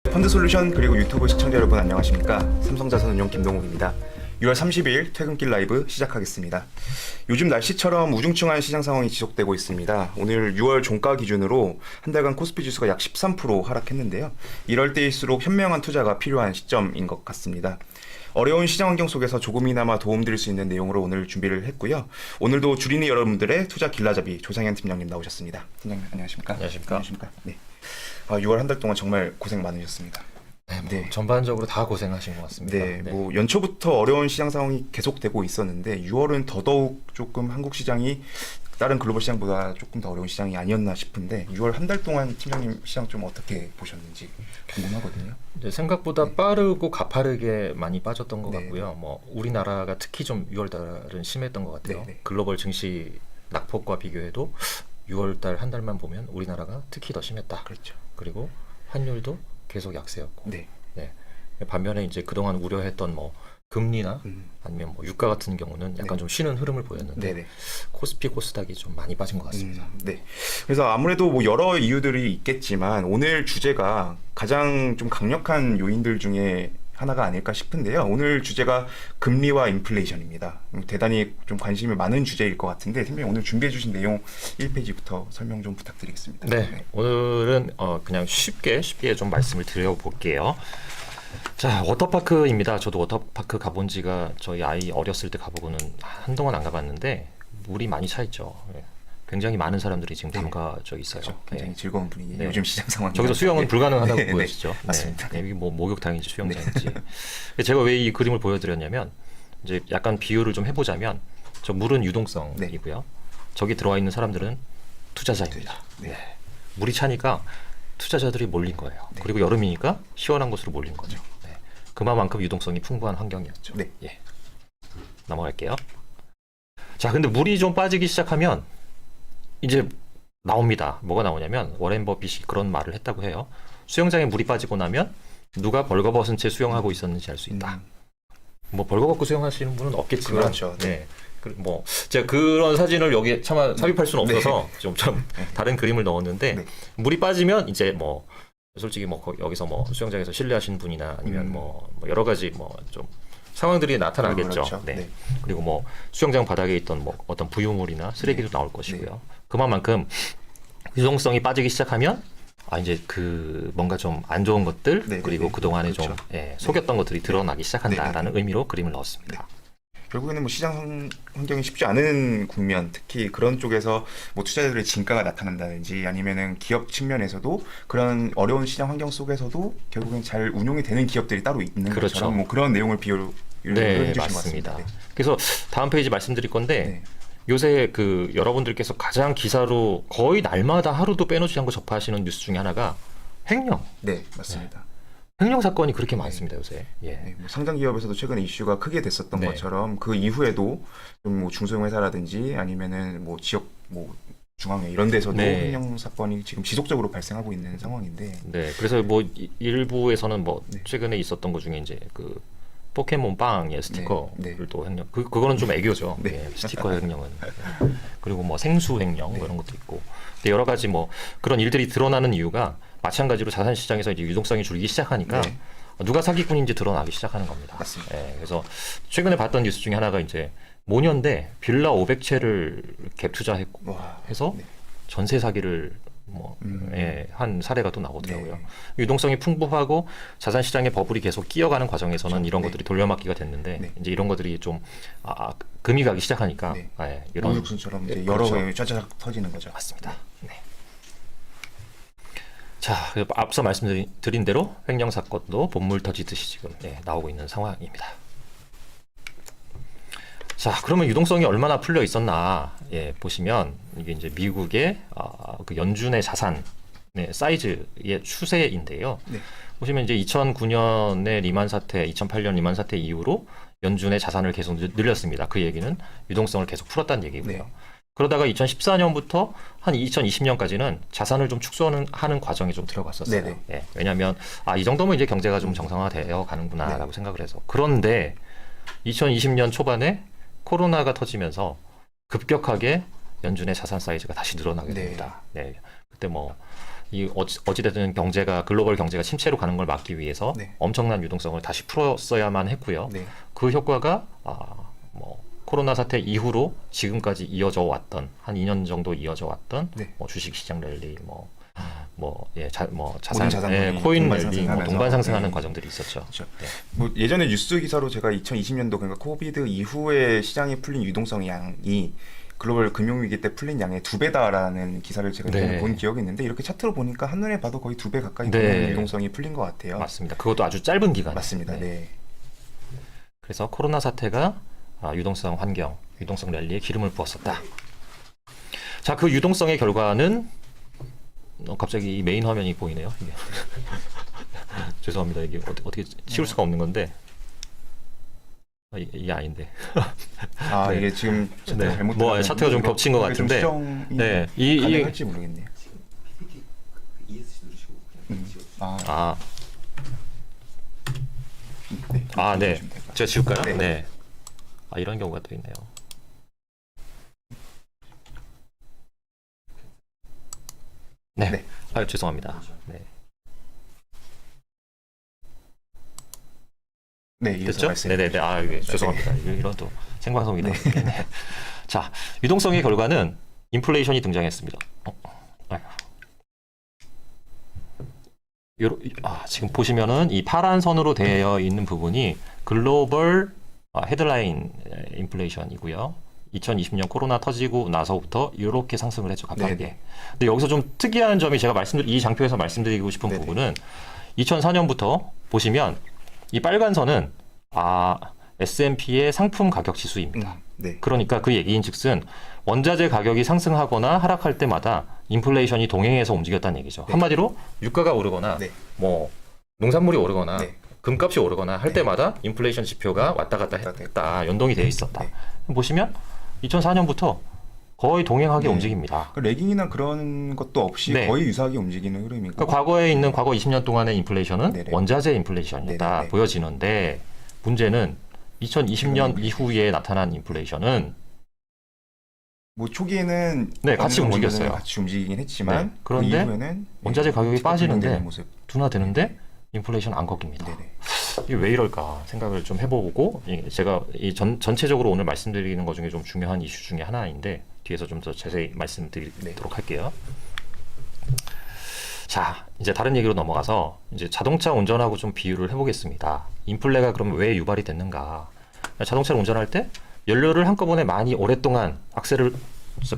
펀드솔루션 그리고 유튜브 시청자 여러분 안녕하십니까. 삼성자산운용 김동욱입니다. 6월 30일 퇴근길 라이브 시작하겠습니다. 요즘 날씨처럼 우중충한 시장 상황이 지속되고 있습니다. 오늘 6월 종가 기준으로 한 달간 코스피 지수가 약 13% 하락했는데요. 이럴 때일수록 현명한 투자가 필요한 시점인 것 같습니다. 어려운 시장 환경 속에서 조금이나마 도움드릴 수 있는 내용으로 오늘 준비를 했고요. 오늘도 주린이 여러분들의 투자 길라잡이 조상현 팀장님 나오셨습니다. 팀장님 안녕하십니까? 안녕하십니까? 네. 6월 한 달 동안 정말 고생 많으셨습니다. 네, 전반적으로 다 고생하신 것 같습니다. 네, 뭐 연초부터 어려운 시장 상황이 계속되고 있었는데 6월은 더더욱 조금 한국 시장이 다른 글로벌 시장보다 조금 더 어려운 시장이 아니었나 싶은데 6월 한 달 동안 팀장님 시장 좀 어떻게 보셨는지 궁금하거든요. 생각보다 빠르고 가파르게 많이 빠졌던 것 네. 같고요. 뭐 우리나라가 특히 좀 6월달은 심했던 것 같아요. 네. 글로벌 증시 낙폭과 비교해도 6월달 한 달만 보면 우리나라가 특히 더 심했다. 그렇죠. 그리고 환율도 계속 약세였고. 네. 반면에 이제 그동안 우려했던 뭐 금리나 아니면 뭐 유가 같은 경우는 약간 좀 쉬는 흐름을 보였는데 네네. 코스피 코스닥이 좀 많이 빠진 것 같습니다. 네. 그래서 아무래도 뭐 여러 이유들이 있겠지만 오늘 주제가 가장 좀 강력한 요인들 중에 하나가 아닐까 싶은데요. 오늘 주제가 금리와 인플레이션입니다. 대단히 좀 관심이 많은 주제일 것 같은데 팀장님 오늘 준비해 주신 내용 1페이지부터 설명 좀 부탁드리겠습니다. 네, 오늘은 그냥 쉽게 좀 말씀을 드려볼게요. 자, 워터파크입니다. 저도 워터파크 가본 지가 저희 아이 어렸을 때 가보고는 한동안 안 가봤는데 물이 많이 차 있죠. 예. 굉장히 많은 사람들이 지금 담가져 있어요. 그렇죠. 굉장히 예. 즐거운 분위기. 네. 요즘 시장 상황. 저기서 수영은 불가능하다고 네, 보여지죠. 맞습니다. 네. 이게 뭐 목욕탕인지 수영장인지. 제가 왜 이 그림을 보여드렸냐면 이제 약간 비유를 좀 해보자면 저 물은 유동성이고요. 저기 들어와 있는 사람들은 투자자입니다. 네. 물이 차니까 투자자들이 몰린 거예요. 네. 그리고 여름이니까 시원한 곳으로 몰린 거죠. 네. 그만큼 유동성이 풍부한 환경이었죠. 네. 예. 넘어갈게요. 자, 근데 물이 좀 빠지기 시작하면 이제 나옵니다. 뭐가 나오냐면 워렌 버핏이 그런 말을 했다고 해요. 수영장에 물이 빠지고 나면 누가 벌거벗은 채 수영하고 있었는지 알 수 있다. 뭐 벌거벗고 수영하시는 분은 없겠지만, 그렇죠. 네. 뭐 제가 그런 사진을 여기에 차마 삽입할 수는 없어서 좀 다른 그림을 넣었는데 네. 물이 빠지면 이제 뭐 솔직히 뭐 여기서 뭐 수영장에서 실내하시는 분이나 아니면 뭐 여러 가지 뭐 좀 상황들이 나타나겠죠. 그렇죠. 네. 네. 그리고 뭐 수영장 바닥에 있던 뭐 어떤 부유물이나 쓰레기도 나올 것이고요. 그만큼 유동성이 빠지기 시작하면 이제 그 뭔가 좀 안 좋은 것들 네, 그리고 네. 그동안에 그렇죠. 좀 속였던 것들이 드러나기 시작한다라는 의미로 그림을 넣었습니다. 결국에는 뭐 시장 환경이 쉽지 않은 국면, 특히 그런 쪽에서 뭐 투자자들의 진가가 나타난다든지 아니면은 기업 측면에서도 그런 어려운 시장 환경 속에서도 결국엔 잘 운용이 되는 기업들이 따로 있는 그렇죠. 것처럼 뭐 그런 내용을 비유를 네, 해주신 것 맞습니다. 같습니다. 네. 그래서 다음 페이지 말씀드릴 건데 네. 요새 그 여러분들께서 가장 기사로 거의 날마다 하루도 빼놓지 않고 접하시는 뉴스 중에 하나가 횡령. 네, 맞습니다. 횡령 사건이 그렇게 많습니다, 요새. 예. 네, 뭐 상장 기업에서도 최근에 이슈가 크게 됐었던 네. 것처럼 그 이후에도 좀 뭐 중소형 회사라든지 아니면은 뭐 지역 뭐 중앙회 이런 데서도 네. 횡령 사건이 지금 지속적으로 발생하고 있는 상황인데 네. 그래서 뭐 일부에서는 뭐 네. 최근에 있었던 것 중에 이제 그 포켓몬 빵의 스티커를 네. 또 횡령. 그거는 좀 애교죠. 네. 예, 스티커 횡령은. 예. 그리고 뭐 생수 횡령 뭐 이런 것도 있고. 근데 여러 가지 뭐 그런 일들이 드러나는 이유가 마찬가지로 자산 시장에서 이제 유동성이 줄기 시작하니까 네. 누가 사기꾼인지 드러나기 시작하는 겁니다. 맞습니다. 예, 그래서 최근에 봤던 뉴스 중에 하나가 이제 모년대 빌라 500채를 갭 투자했고 와, 해서 네. 전세 사기를 한 사례가 또 나오더라고요. 네. 유동성이 풍부하고 자산 시장의 버블이 계속 끼어가는 과정에서는 그렇죠. 이런 네. 것들이 돌려막기가 됐는데 네. 이제 이런 것들이 좀 금이 가기 시작하니까 네. 이런 우죽순처럼 이제 네, 여러 그렇죠. 개 쫙쫙 터지는 거죠. 맞습니다. 네. 자, 앞서 말씀드린 대로 횡령 사건도 본물 터지듯이 지금 나오고 있는 상황입니다. 자, 그러면 유동성이 얼마나 풀려 있었나 보시면 이게 이제 미국의 그 연준의 자산 사이즈의 추세인데요. 네. 보시면 이제 2009년의 리만 사태, 2008년 리만 사태 이후로 연준의 자산을 계속 늘렸습니다. 그 얘기는 유동성을 계속 풀었다는 얘기고요. 네. 그러다가 2014년부터 한 2020년까지는 자산을 좀 축소하는 과정에 좀 들어갔었어요. 네네. 예, 왜냐하면 이 정도면 이제 경제가 좀 정상화되어 가는구나라고 네. 생각을 해서. 그런데 2020년 초반에 코로나가 터지면서 급격하게 연준의 자산 사이즈가 다시 늘어나게 네. 됩니다. 네. 그때 뭐 이 어찌됐든 경제가 글로벌 경제가 침체로 가는 걸 막기 위해서 네. 엄청난 유동성을 다시 풀었어야만 했고요. 네. 그 효과가 뭐 코로나 사태 이후로 지금까지 이어져 왔던 한 2년 정도 이어져 왔던 네. 뭐 주식 시장 랠리 자산 모든 자산이 코인 동반 랠리 상승하면서. 동반 상승하는 네. 과정들이 있었죠. 그렇죠. 네. 뭐 예전에 뉴스 기사로 제가 2020년도 그러니까 코비드 이후에 시장에 풀린 유동성 양이 글로벌 금융위기 때 풀린 양의 2배다라는 기사를 제가 네. 예전에 본 기억이 있는데 이렇게 차트로 보니까 한눈에 봐도 거의 2배 가까이 네. 되는 유동성이 풀린 것 같아요. 맞습니다. 그것도 아주 짧은 기간. 맞습니다. 네. 그래서 코로나 사태가 유동성 환경, 유동성 랠리에 기름을 부었었다. 자, 그 유동성의 결과는 갑자기 이 메인 화면이 보이네요. 이게. 죄송합니다. 이게 어떻게 치울 수가 없는 건데 이게 아닌데. 아 네. 이게 지금 차트가 네. 잘못 뭐 차트가 좀 이거 겹친 것 이게 좀 같은데. 수정이 네, 이 가능할지 모르겠네요. PPT ESC 누르시고 그냥 지워주세요. 네. 네. 제가 지울까요? 네. 네. 이런 경우가 또 있네요. 네. 네. 죄송합니다. 네. 네, 이어서 됐죠? 말씀해 네네네. 이게 죄송합니다. 이런 또 생방송이다. 네. 자, 유동성의 결과는 인플레이션이 등장했습니다. 아이고. 지금 보시면은 이 파란 선으로 되어 있는 부분이 글로벌 헤드라인 인플레이션이고요. 2020년 코로나 터지고 나서부터 이렇게 상승을 했죠. 가파르게. 네네. 근데 여기서 좀 특이한 점이 제가 이 장표에서 말씀드리고 싶은 네네. 부분은 2004년부터 보시면 이 빨간 선은 S&P의 상품 가격 지수입니다. 네. 그러니까 그 얘기인즉슨 원자재 가격이 상승하거나 하락할 때마다 인플레이션이 동행해서 움직였다는 얘기죠. 네. 한마디로 유가가 오르거나 네. 뭐 농산물이 오르거나 네. 금값이 오르거나 할 때마다 인플레이션 지표가 왔다 갔다 했다. 연동이 되어 있었다. 네. 보시면 2004년부터 거의 동행하게 네. 움직입니다. 그 레깅이나 그런 것도 없이 네. 거의 유사하게 움직이는 흐름이고. 그러니까 과거에 있는 과거 20년 동안의 인플레이션은 네네. 원자재 인플레이션이다 네네. 보여지는데 문제는 2020년 이후에 나타난 인플레이션은 뭐 초기에는 네, 같이 어느 움직였어요. 정도는 같이 움직이긴 했지만 네. 그런데 그 이후에는 원자재 가격이 집값 빠지는데 변동되는 모습. 둔화되는데 인플레이션 안 꺾입니다. 네네. 이게 왜 이럴까 생각을 좀 해보고 제가 전체적으로 오늘 말씀드리는 것 중에 좀 중요한 이슈 중에 하나인데 뒤에서 좀 더 자세히 말씀드리도록 할게요. 자, 이제 다른 얘기로 넘어가서 이제 자동차 운전하고 좀 비유를 해보겠습니다. 인플레가 그러면 왜 유발이 됐는가? 자동차를 운전할 때 연료를 한꺼번에 많이 오랫동안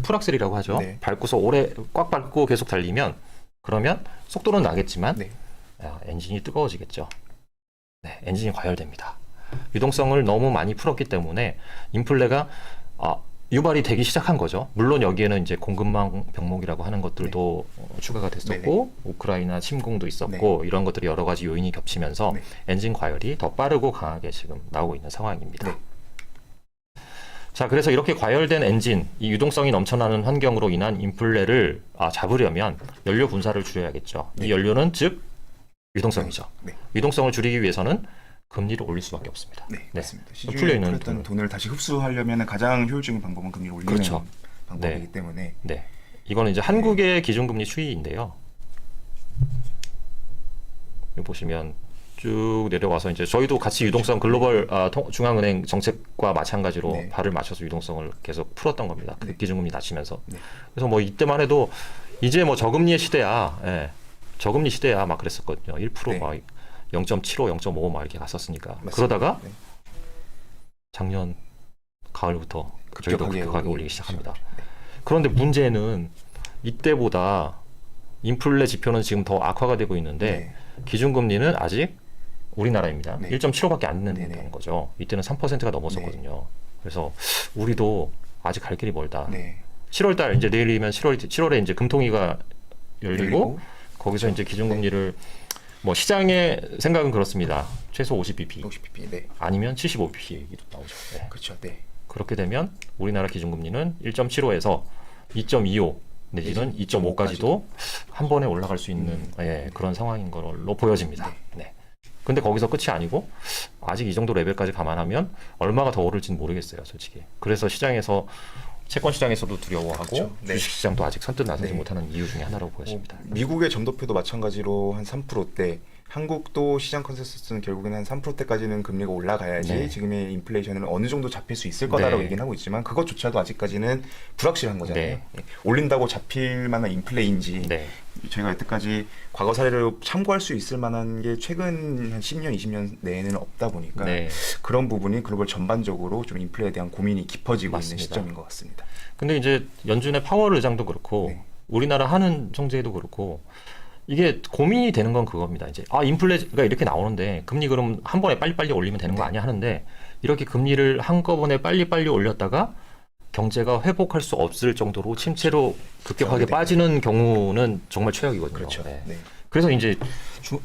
풀악셀이라고 하죠. 네. 밟고서 꽉 밟고 계속 달리면 그러면 속도는 나겠지만 네. 엔진이 뜨거워지겠죠. 네, 엔진이 과열됩니다. 유동성을 너무 많이 풀었기 때문에 인플레가 유발이 되기 시작한 거죠. 물론 여기에는 이제 공급망 병목이라고 하는 것들도 추가가 됐었고 우크라이나 침공도 있었고 이런 것들이 여러 가지 요인이 겹치면서 엔진 과열이 더 빠르고 강하게 지금 나오고 있는 상황입니다. 네. 자, 그래서 이렇게 과열된 엔진, 이 유동성이 넘쳐나는 환경으로 인한 인플레를 잡으려면 연료 분사를 줄여야겠죠. 이 연료는 즉 유동성이죠. 네. 유동성을 줄이기 위해서는 금리를 올릴 수밖에 없습니다. 네, 맞습니다. 풀려 시중에 있는 풀렸던 돈을 다시 흡수하려면 가장 효율적인 방법은 금리를 올리는 그렇죠. 방법이기 네. 때문에 네, 이거는 이제 한국의 기준금리 추이인데요. 여기 보시면 쭉 내려와서 이제 저희도 같이 유동성 글로벌 중앙은행 정책과 마찬가지로 네. 발을 맞춰서 유동성을 계속 풀었던 겁니다. 그 네. 기준금리 낮추면서. 네. 그래서 뭐 이때만 해도 이제 뭐 저금리의 시대야. 예. 저금리 시대야 막 그랬었거든요. 1% 네. 막 0.75, 0.5 막 이렇게 갔었으니까. 맞습니다. 그러다가 네. 작년 가을부터 저희도 급격하게 올리기 시작합니다. 네. 그런데 문제는 이때보다 인플레 지표는 지금 더 악화가 되고 있는데 기준금리는 아직 우리나라입니다. 네. 1.75밖에 안 네네. 된다는 거죠. 이때는 3%가 넘었었거든요. 그래서 우리도 아직 갈 길이 멀다. 네. 7월달 이제 내일이면 7월에 이제 금통위가 열리고 거기서 이제 기준금리를 뭐 시장의 생각은 그렇습니다. 최소 50bp 50pp. 네. 아니면 75bp 얘기도 나오죠. 네. 그렇죠. 네. 그렇게 되면 우리나라 기준금리는 1.75에서 2.25 내지는 2.5까지도 한 번에 올라갈 수 있는 그런 상황인 걸로 보여집니다. 네. 근데 거기서 끝이 아니고 아직 이 정도 레벨까지 감안하면 얼마가 더 오를지는 모르겠어요, 솔직히. 그래서 시장에서 채권 시장에서도 두려워하고 그렇죠. 네. 주식 시장도 아직 선뜻 나서지 네. 못하는 이유 중에 하나라고 보여집니다. 미국의 점도표도 마찬가지로 한 3%대, 한국도 시장 컨센서스는 결국에는 한 3%대까지는 금리가 올라가야지 네. 지금의 인플레이션을 어느 정도 잡힐 수 있을 거다라고 네. 얘기는 하고 있지만 그것조차도 아직까지는 불확실한 거잖아요. 네. 예. 올린다고 잡힐 만한 인플레인지 네. 저희가 여태까지 과거 사례를 참고할 수 있을 만한 게 최근 한 10년, 20년 내에는 없다 보니까 네. 그런 부분이 글로벌 전반적으로 좀 인플레에 대한 고민이 깊어지고 맞습니다. 있는 시점인 것 같습니다. 근데 이제 연준의 파월 의장도 그렇고 네. 우리나라 한은 총재도 그렇고 이게 고민이 되는 건 그겁니다. 이제 인플레가 이렇게 나오는데 금리 그럼 한 번에 빨리빨리 올리면 되는 거 네. 아니야 하는데 이렇게 금리를 한꺼번에 빨리빨리 올렸다가 경제가 회복할 수 없을 정도로 침체로 급격하게 네. 빠지는 경우는 정말 최악이거든요. 그렇죠. 네. 네. 그래서 이제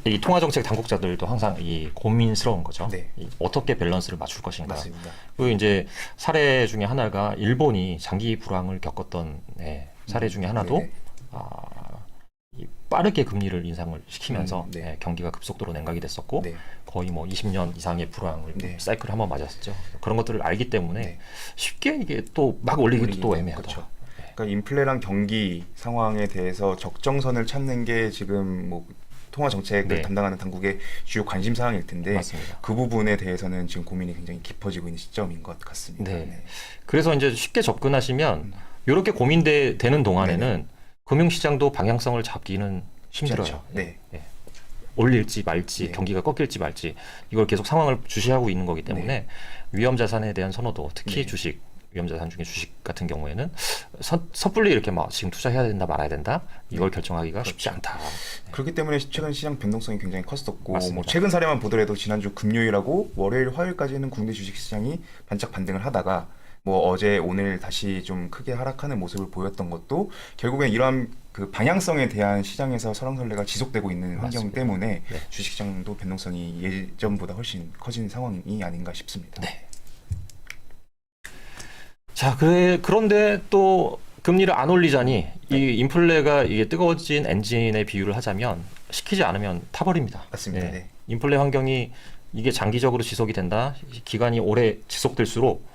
이 통화정책 당국자들도 항상 이 고민스러운 거죠. 네. 이 어떻게 밸런스를 맞출 것인가. 맞습니다. 그리고 이제 사례 중에 하나가 일본이 장기 불황을 겪었던 사례 중에 하나도 네네. 이 빠르게 금리를 인상을 시키면서 네. 경기가 급속도로 냉각이 됐었고 네. 거의 뭐 20년 이상의 불황을 네. 사이클을 한번 맞았었죠. 그런 것들을 알기 때문에 네. 쉽게 이게 또 막 올리기도 또 올리기는 애매하다. 그렇죠. 그러니까 인플레랑 경기 상황에 대해서 적정선을 찾는 게 지금 뭐 통화 정책을 네. 담당하는 당국의 주요 관심 사항일 텐데 맞습니다. 그 부분에 대해서는 지금 고민이 굉장히 깊어지고 있는 시점인 것 같습니다. 네. 그래서 이제 쉽게 접근하시면 이렇게 고민되는 동안에는 금융시장도 방향성을 잡기는 쉽지 힘들어요. 않죠. 네. 올릴지 말지 네. 경기가 꺾일지 말지 이걸 계속 상황을 주시하고 있는 거기 때문에 네. 위험 자산에 대한 선호도 특히 네. 주식 위험 자산 중에 주식 같은 경우에는 섣불리 이렇게 막 지금 투자해야 된다 말아야 된다 이걸 결정하기가 쉽지 않다. 그렇기 때문에 최근 시장 변동성이 굉장히 컸었고 맞습니다. 뭐 최근 사례만 보더라도 지난주 금요일하고 월요일 화요일까지는 국내 주식 시장이 반짝 반등을 하다가 뭐 어제 오늘 다시 좀 크게 하락하는 모습을 보였던 것도 결국엔 이러한 그 방향성에 대한 시장에서 설왕설래가 지속되고 있는 환경 맞습니다. 때문에 네. 주식시장도 변동성이 예전보다 훨씬 커진 상황이 아닌가 싶습니다. 네. 자, 그런데 또 금리를 안 올리자니 이 인플레가 이게 뜨거워진 엔진의 비유를 하자면 시키지 않으면 타버립니다. 맞습니다. 네. 인플레 환경이 이게 장기적으로 지속이 된다. 기간이 오래 지속될수록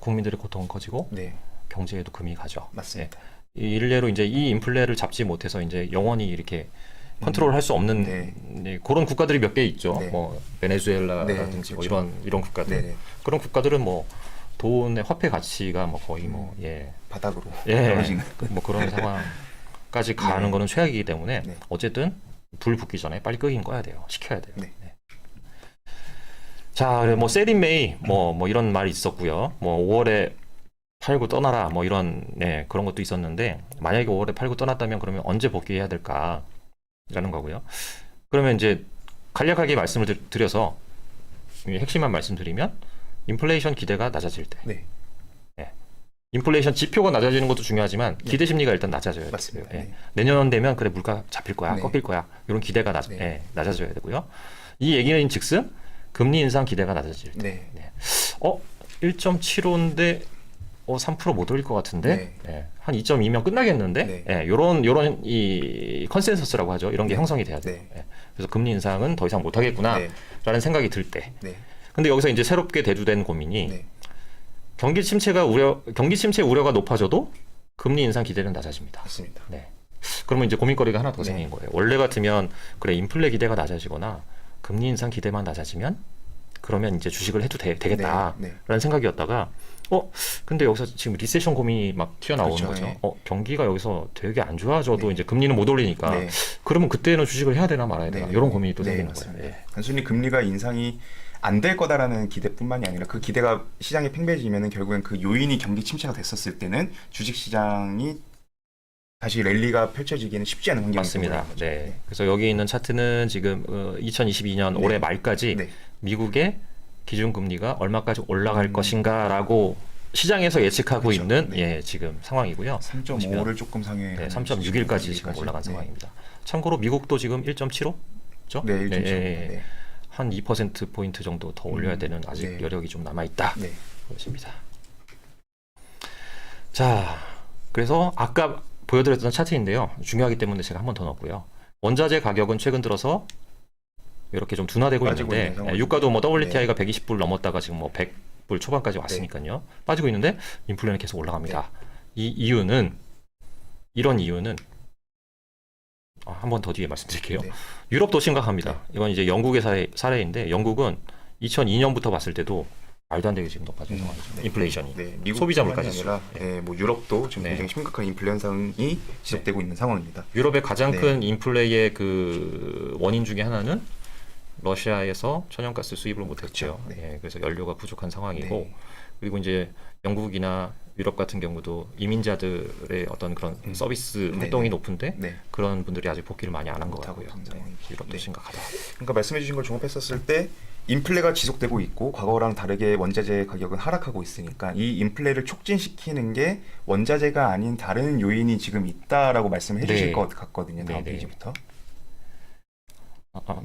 국민들의 고통은 커지고 네, 경제에도 금이 가죠. 맞습니다. 이 일례로 이제 이 인플레를 잡지 못해서 이제 영원히 이렇게 컨트롤할 수 없는 네. 그런 국가들이 몇 개 있죠. 네. 뭐 베네수엘라라든지 네, 뭐 그렇죠. 이런 국가들. 네, 네. 그런 국가들은 뭐 돈의 화폐 가치가 뭐 거의 바닥으로 예, 떨어지는. 뭐 그런 상황까지 가는 네. 거는 최악이기 때문에 네. 어쨌든 불 붙기 전에 빨리 끄긴 꺼야 돼요. 시켜야 돼요. 네. 자, 그래 뭐 세린 메이 뭐 이런 말이 있었고요. 뭐 5월에 팔고 떠나라 뭐 이런 그런 것도 있었는데 만약에 5월에 팔고 떠났다면 그러면 언제 복귀해야 될까라는 거고요. 그러면 이제 간략하게 말씀을 드려서 핵심만 말씀드리면 인플레이션 기대가 낮아질 때. 네, 인플레이션 지표가 낮아지는 것도 중요하지만 기대 심리가 일단 낮아져야 맞습니다. 돼요. 네. 내년 되면 그래 물가 잡힐 거야, 네. 꺾일 거야 이런 기대가 네. 낮아져야 되고요. 이 얘기는 즉슨 금리 인상 기대가 낮아질 때. 네, 1.75인데 3% 못 올릴 것 같은데 네. 한 2.2면 끝나겠는데 네. 요런 이 컨센서스라고 하죠. 이런 게 형성이 돼야 돼요. 네. 그래서 금리 인상은 더 이상 못 하겠구나라는 네. 생각이 들 때. 네, 근데 여기서 이제 새롭게 대두된 고민이 네. 경기 침체 우려가 높아져도 금리 인상 기대는 낮아집니다. 맞습니다. 네. 그러면 이제 고민거리가 하나 더 네. 생긴 거예요. 원래 같으면 그래 인플레 기대가 낮아지거나 금리 인상 기대만 낮아지면 그러면 이제 주식을 해도 되겠다라는 네. 생각이었다가 근데 여기서 지금 리세션 고민이 막 튀어나오는 그렇죠. 거죠. 네. 경기가 여기서 되게 안 좋아져도 네. 이제 금리는 못 올리니까 네. 그러면 그때는 주식을 해야 되나 말아야 되나 네. 이런 고민이 또 네, 생기는 맞습니다. 거예요. 예. 단순히 금리가 인상이 안 될 거다라는 기대뿐만이 아니라 그 기대가 시장에 팽배해지면은 결국엔 그 요인이 경기 침체가 됐었을 때는 주식 시장이 다시 랠리가 펼쳐지기는 쉽지 않은 환경이 맞습니다. 되는 거죠. 네. 그래서 여기 있는 차트는 지금 2022년 네. 올해 말까지 네. 미국의 기준금리가 얼마까지 올라갈 것인가라고 시장에서 예측하고 그렇죠. 있는 네. 지금 상황이고요. 3.5를 조금 상회. 3.6일까지 지금 올라간 상황입니다. 참고로 미국도 지금 1.75죠? 네, 1.75. 네. 한 2% 포인트 정도 더 올려야 되는 아직 네. 여력이 좀 남아 있다. 네. 그것입니다. 자, 그래서 아까 보여드렸던 차트인데요. 중요하기 때문에 제가 한 번 더 넣었고요. 원자재 가격은 최근 들어서 이렇게 좀 둔화되고 빠지고 있는데 있는 상황입니다. 유가도 뭐 WTI가 120불 넘었다가 지금 뭐 30불 초반까지 왔으니까요. 빠지고 있는데 인플레는 계속 올라갑니다. 이 이유는 이런 이유는 한 번 더 뒤에 말씀드릴게요. 유럽도 심각합니다. 이건 이제 영국의 사례인데 영국은 2002년부터 봤을 때도 말도 안 되게 지금 높아진 상황이죠. 인플레이션이. 소비자 물가 지수. 아니라 뭐 유럽도 지금 굉장히 심각한 인플레 현상이 지속되고 있는 상황입니다. 유럽의 가장 큰 인플레의 그 원인 중에 하나는 러시아에서 천연가스 수입을 못했죠. 그래서 연료가 부족한 상황이고 그리고 이제 영국이나 유럽 같은 경우도 이민자들의 어떤 그런 서비스 활동이 높은데 그런 분들이 아직 복귀를 많이 안 한 것 같고요. 유럽도 심각하다. 그러니까 말씀해주신 걸 종합했었을 때 인플레가 지속되고 있고 과거랑 다르게 원자재 가격은 하락하고 있으니까 이 인플레를 촉진시키는 게 원자재가 아닌 다른 요인이 지금 있다라고 말씀해 주실 것 같거든요. 다음 페이지부터.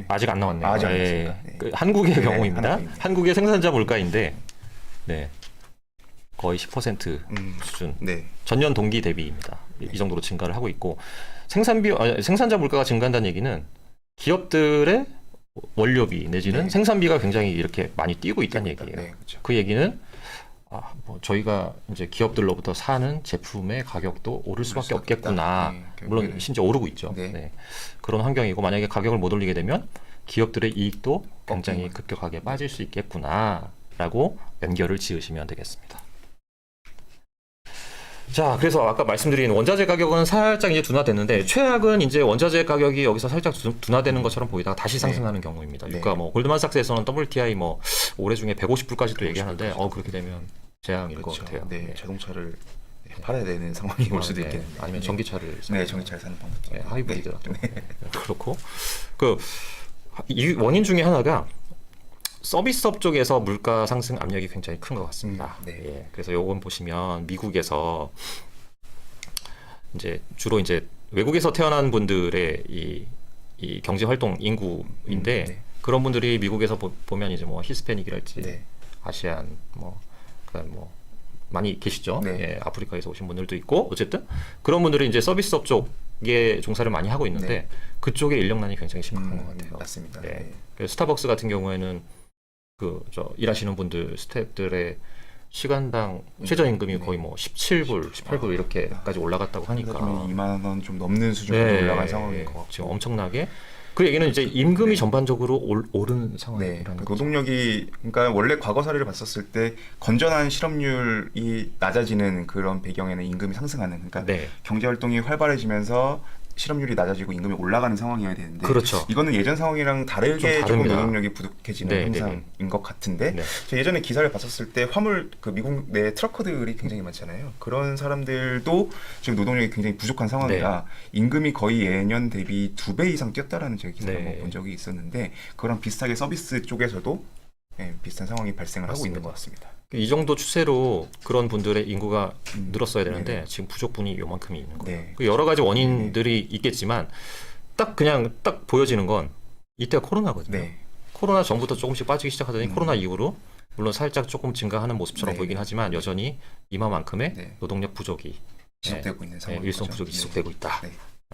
아직 안 나왔네요. 아직 안 나왔습니다. 그 한국의 경우입니다. 한국의 생산자 물가인데 거의 10% 수준. 전년 동기 대비입니다. 이 정도로 증가를 하고 있고 생산자 물가가 증가한다는 얘기는 기업들의 원료비 내지는 생산비가 굉장히 이렇게 많이 뛰고 있다는 얘기예요. 그렇죠. 그 얘기는 뭐 저희가 이제 기업들로부터 사는 제품의 가격도 오를 수밖에 없겠구나. 물론 심지어 오르고 있죠. 그런 환경이고 만약에 가격을 못 올리게 되면 기업들의 이익도 굉장히 급격하게 빠질 수 있겠구나라고 연결을 지으시면 되겠습니다. 자, 그래서 아까 말씀드린 원자재 가격은 살짝 이제 둔화됐는데 최악은 이제 원자재 가격이 여기서 살짝 둔화되는 것처럼 보이다가 다시 상승하는 경우입니다. 그러니까 뭐 골드만삭스에서는 WTI 뭐 올해 중에 150불까지도 얘기하는데 그렇게 되면 재앙일 것 같아요. 자동차를 팔아야 되는 상황이 올 수도 있겠네요. 아니면 전기차를 전기차를 사는 방법도 하이브리드 그렇고 이 원인 중에 하나가 서비스업 쪽에서 물가 상승 압력이 굉장히 큰 것 같습니다. 그래서 요건 보시면 미국에서 이제 주로 이제 외국에서 태어난 분들의 이 경제 활동 인구인데 그런 분들이 미국에서 보면 이제 뭐 히스패닉이랄지 아시안 그다음 많이 계시죠. 아프리카에서 오신 분들도 있고 어쨌든 그런 분들이 이제 서비스업 쪽에 종사를 많이 하고 있는데 그쪽에 인력난이 굉장히 심각한 것 같아요. 맞습니다. 그래서 스타벅스 같은 경우에는 일하시는 분들 스태프들의 시간당 최저임금이 거의 뭐 17불, 18불 이렇게까지 올라갔다고 하니까 2만 원 좀 넘는 수준으로 올라간 상황인 것 같고 지금 엄청나게 그 얘기는 이제 임금이 전반적으로 오른 상황이라는 거죠. 노동력이 그러니까 원래 과거 사례를 봤었을 때 건전한 실업률이 낮아지는 그런 배경에는 임금이 상승하는 그러니까 경제 활동이 활발해지면서 실업률이 낮아지고 임금이 올라가는 상황이어야 되는데 이거는 예전 상황이랑 다르게 조금 노동력이 부족해지는 현상인 것 같은데 제가 예전에 기사를 봤었을 때 화물 미국 내 트러커들이 굉장히 많잖아요. 그런 사람들도 지금 노동력이 굉장히 부족한 상황이라 임금이 거의 예년 대비 2배 이상 뛰었다라는 제가 기사를 본 적이 있었는데 그거랑 비슷하게 서비스 쪽에서도 비슷한 상황이 발생을 하고 있는 것 같습니다. 이 정도 추세로 그런 분들의 인구가 늘었어야 되는데 지금 부족분이 요만큼이 있는 거예요. 여러 가지 원인들이 있겠지만 딱 보여지는 건 이때가 코로나거든요. 코로나 전부터 조금씩 빠지기 시작하더니 코로나 이후로 물론 살짝 조금 증가하는 모습처럼 보이긴 하지만 여전히 이만큼의 노동력 부족이 지속되고 있는 상황, 일손 부족이 지속되고 있다는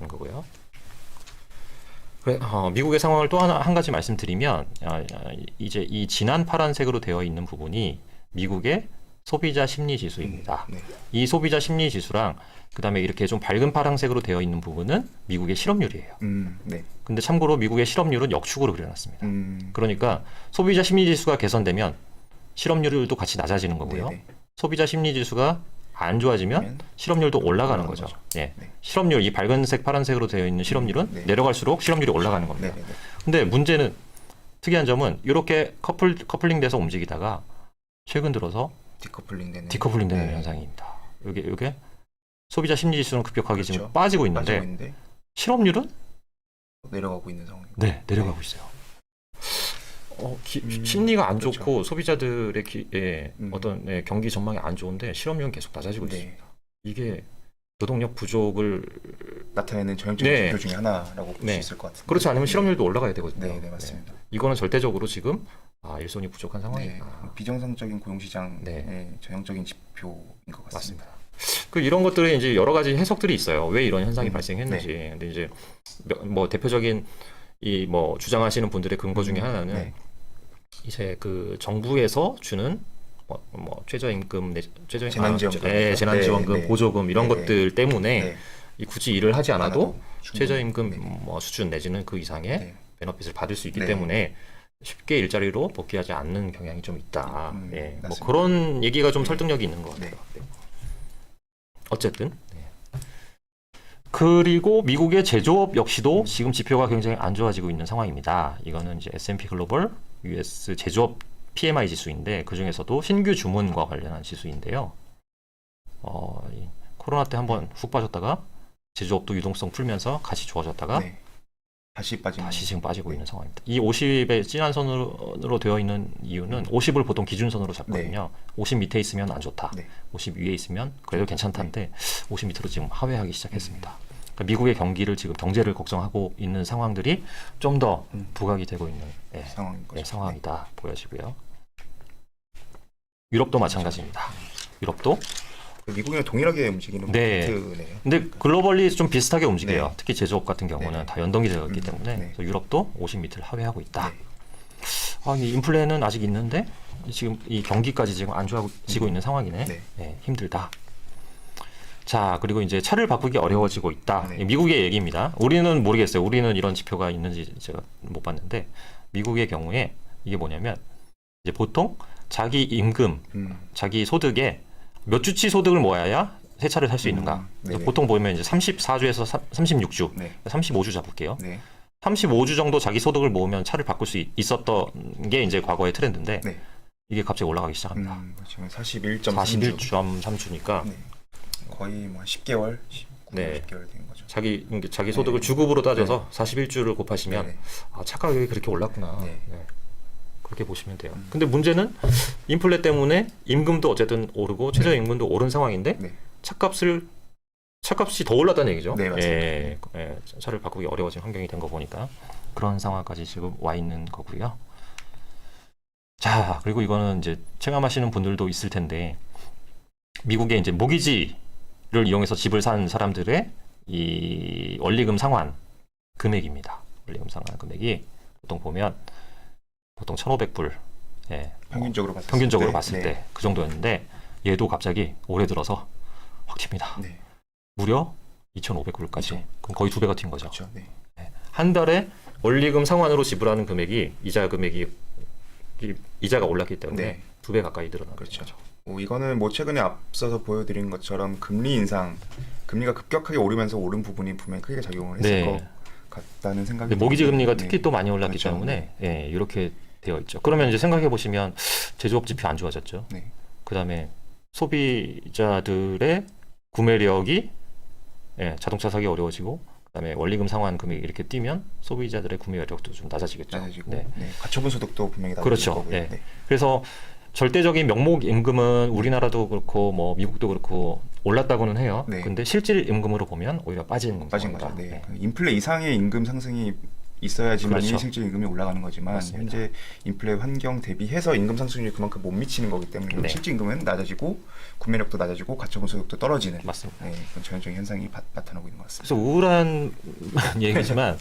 거고요. 미국의 상황을 또 한 가지 말씀드리면 이제 이 진한 파란색으로 되어 있는 부분이 미국의 소비자 심리 지수입니다. 이 소비자 심리 지수랑 그다음에 이렇게 좀 밝은 파란색으로 되어 있는 부분은 미국의 실업률이에요. 근데 참고로 미국의 실업률은 역축으로 그려놨습니다. 그러니까 소비자 심리 지수가 개선되면 실업률도 같이 낮아지는 거고요. 소비자 심리 지수가 안 좋아지면 실업률도 올라가는 거죠. 실업률 이 밝은색 파란색으로 되어 있는 실업률은 내려갈수록 실업률이 올라가는 겁니다. 근데 문제는 특이한 점은 이렇게 커플링 돼서 움직이다가 최근 들어서 디커플링 되는 현상입니다. 이게 소비자 심리 지수는 급격하게 지금 빠지고 있는데 실업률은 내려가고 있는 상황입니다. 내려가고 있어요. 심리가 안 좋고 소비자들의 어떤 경기 전망이 안 좋은데 실업률은 계속 낮아지고 있습니다. 이게 노동력 부족을 나타내는 전형적인 지표 중에 하나라고 볼 수 있을 것 같습니다. 그렇지 않으면 실업률도 올라가야 되거든요. 맞습니다. 이거는 절대적으로 지금 일손이 부족한 상황이다. 비정상적인 고용시장의 전형적인 지표인 것 같습니다. 이런 것들이 이제 여러 가지 해석들이 있어요. 왜 이런 현상이 발생했는지. 근데 이제 뭐 대표적인 주장하시는 분들의 근거 중에 하나는 이제 그 정부에서 주는 최저임금, 재난지원금, 재난지원금, 네, 네. 보조금 이런 네, 것들 때문에 네. 굳이 일을 하지 않아도 충분히. 최저임금 네. 수준 내지는 그 이상의 네. 베너핏을 받을 수 있기 네. 때문에 쉽게 일자리로 복귀하지 않는 경향이 좀 있다. 예, 뭐 맞습니다. 그런 얘기가 좀 네. 설득력이 있는 것 네. 같아요. 네. 어쨌든. 네. 그리고 미국의 제조업 역시도 지금 지표가 굉장히 안 좋아지고 있는 상황입니다. 이거는 이제 S&P 글로벌 US 제조업 PMI 지수인데 그 중에서도 신규 주문과 관련한 지수인데요. 이 코로나 때 한번 훅 빠졌다가 제조업도 유동성 풀면서 같이 좋아졌다가 네. 다시 빠지는. 다시 지금 빠지고 네. 있는 상황입니다. 이 50의 진한 선으로 되어 있는 이유는 50을 보통 기준선으로 잡거든요. 50 밑에 있으면 안 좋다. 네. 50 위에 있으면 그래도 괜찮다는데 50 밑으로 지금 하회하기 시작했습니다. 그러니까 미국의 경기를 지금 경제를 걱정하고 있는 상황들이 좀 더 부각이 되고 있는 상황인 거죠. 상황이다 보여지고요. 유럽도 마찬가지입니다. 유럽도 미국이랑 동일하게 움직이는 네. 마트네요. 근데 글로벌리 좀 비슷하게 움직여요. 네. 특히 제조업 같은 경우는 네. 다 연동이 되어 있기 때문에 네. 그래서 유럽도 50 밑을 하회하고 있다. 네. 이 인플레는 아직 있는데 지금 이 경기까지 지금 안 좋아지고 있는 상황이네. 네. 네, 힘들다. 자, 그리고 이제 차를 바꾸기 어려워지고 있다. 네. 미국의 얘기입니다. 우리는 모르겠어요. 우리는 이런 지표가 있는지 제가 못 봤는데 미국의 경우에 이게 뭐냐면 이제 보통 자기 임금, 자기 소득에 몇 주치 소득을 모아야 새 차를 살 수 있는가? 그래서 네네. 보통 보면 이제 34주에서 36주, 네. 35주 잡을게요. 네. 35주 정도 자기 소득을 모으면 차를 바꿀 수 있었던 게 이제 과거의 트렌드인데 네. 이게 갑자기 올라가기 시작합니다. 지금 41.3주. 41.3주니까 네. 거의 뭐 10개월, 9개월, 네. 10개월 된 거죠. 자기 소득을 주급으로 따져서 41주를 곱하시면 네. 차 가격이 그렇게 올랐구나. 네. 네. 그렇게 보시면 돼요. 근데 문제는 인플레 때문에 임금도 어쨌든 오르고 최저임금도 오른 상황인데 네. 차값이 더 올랐다는 얘기죠. 네, 맞습니다. 차를 바꾸기 어려워진 환경이 된 거 보니까 그런 상황까지 지금 와 있는 거고요. 자, 그리고 이거는 이제 체감하시는 분들도 있을 텐데 미국의 이제 모기지를 이용해서 집을 산 사람들의 이 원리금 상환 금액입니다. 원리금 상환 금액이 보통 보면 보통 1,500불 평균적으로 봤을 네. 때 그 정도였는데 얘도 갑자기 올해 들어서 확 튑니다. 네. 무려 2,500불까지. 그렇죠. 그럼 거의 2배가 튄 거죠. 그렇죠. 네. 한 달에 원리금 상환으로 지불하는 금액이 이자가 올랐기 때문에 네. 2배 가까이 늘어나는 그렇죠. 거죠. 이거는 뭐 최근에 앞서서 보여드린 것처럼 금리 인상, 금리가 급격하게 오르면서 오른 부분이 분명히 크게 작용을 했을 네. 것 같다는 생각이 근데 모기지 금리가 네. 특히 또 많이 올랐기 그렇죠. 때문에 이렇게 되어 있죠. 그러면 이제 생각해 보시면 제조업 지표 안 좋아졌죠. 네. 그다음에 소비자들의 구매력이 자동차 사기 어려워지고 그다음에 원리금 상환 금액이 이렇게 뛰면 소비자들의 구매력도 좀 낮아지겠죠. 낮아지고 네. 가처분 소득도 분명히 낮아질 그렇죠. 거고요. 네. 네. 그래서 절대적인 명목 임금은 우리나라도 그렇고 뭐 미국도 그렇고 올랐다고는 해요. 네. 근데 실질 임금으로 보면 오히려 빠진 거죠. 상황이다. 네. 인플레 이상의 임금 상승이 있어야지만이 그렇죠. 실질 임금이 올라가는 거지만 맞습니다. 현재 인플레 환경 대비해서 임금 상승률이 그만큼 못 미치는 거기 때문에 네. 실질 임금은 낮아지고 구매력도 낮아지고 가처분 소득도 떨어지는 맞습니다. 그런 전형적인 현상이 나타나고 있는 것 같습니다. 그래서 우울한 얘기지만